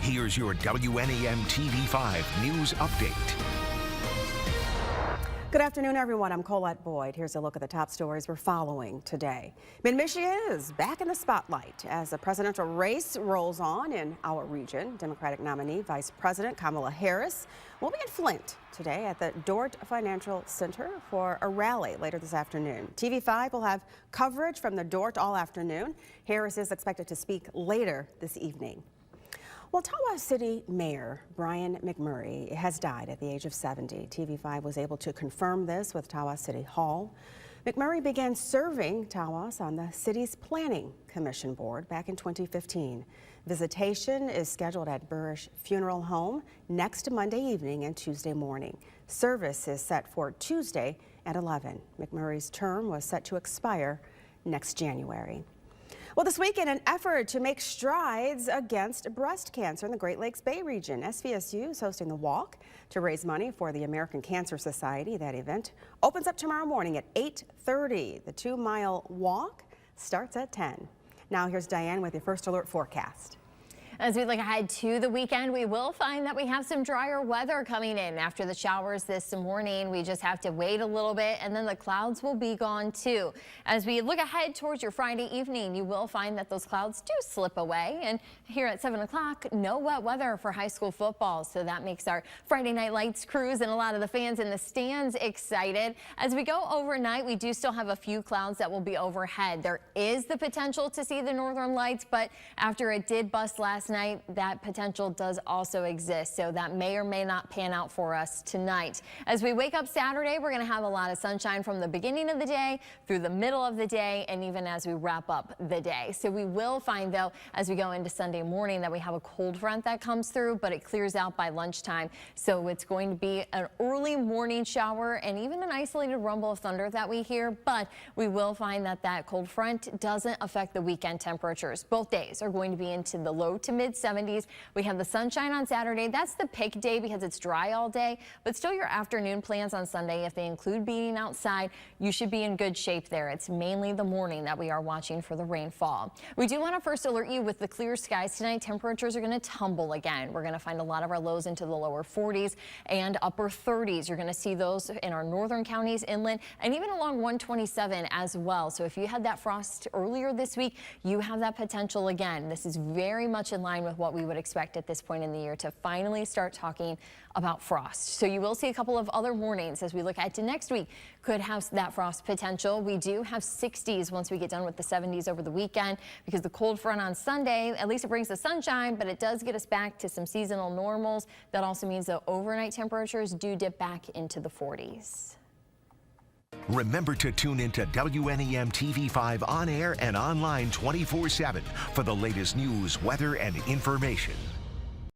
Here's your WNEM TV5 News Update. Good afternoon, everyone. I'm Colette Boyd. Here's a look at the top stories we're following today. Mid-Michigan is back in the spotlight as the presidential race rolls on in our region. Democratic nominee Vice President Kamala Harris will be in Flint today at the Dort Financial Center for a rally later this afternoon. TV5 will have coverage from the Dort all afternoon. Harris is expected to speak later this evening. Well, Tawas City Mayor Brian McMurray has died at the age of 70. TV5 was able to confirm this with Tawas City Hall. McMurray began serving Tawas on the city's Planning Commission Board back in 2015. Visitation is scheduled at Burrish Funeral Home next Monday evening and Tuesday morning. Service is set for Tuesday at 11. McMurray's term was set to expire next January. Well, this week, in an effort to make strides against breast cancer in the Great Lakes Bay region, SVSU is hosting the walk to raise money for the American Cancer Society. That event opens up tomorrow morning at 8:30. The 2-mile walk starts at 10. Now here's Diane with your first alert forecast. As we look ahead to the weekend, we will find that we have some drier weather coming in after the showers this morning. We just have to wait a little bit and then the clouds will be gone too. As we look ahead towards your Friday evening, you will find that those clouds do slip away. And here at 7 o'clock, no wet weather for high school football. So that makes our Friday Night Lights crews and a lot of the fans in the stands excited. As we go overnight, we do still have a few clouds that will be overhead. There is the potential to see the northern lights, but after it did bust last night, that potential does also exist, so that may or may not pan out for us tonight. As we wake up Saturday, we're going to have a lot of sunshine from the beginning of the day through the middle of the day and even as we wrap up the day. So we will find, though, as we go into Sunday morning, that we have a cold front that comes through, but it clears out by lunchtime. So it's going to be an early morning shower and even an isolated rumble of thunder that we hear, but we will find that that cold front doesn't affect the weekend temperatures. Both days are going to be into the low to mid-70s. We have the sunshine on Saturday. That's the pick day because it's dry all day, but still your afternoon plans on Sunday, if they include being outside, you should be in good shape there. It's mainly the morning that we are watching for the rainfall. We do want to first alert you with the clear skies tonight. Temperatures are going to tumble again. We're going to find a lot of our lows into the lower 40s and upper 30s. You're going to see those in our northern counties, inland, and even along 127 as well. So if you had that frost earlier this week, you have that potential again. This is very much in line with what we would expect at this point in the year to finally start talking about frost. So you will see a couple of other warnings as we look ahead to next week. Could have that frost potential. We do have 60s once we get done with the 70s over the weekend because the cold front on Sunday, at least it brings the sunshine, but it does get us back to some seasonal normals. That also means that overnight temperatures do dip back into the 40s. Remember to tune into WNEM TV5 on air and online 24/7 for the latest news, weather, and information.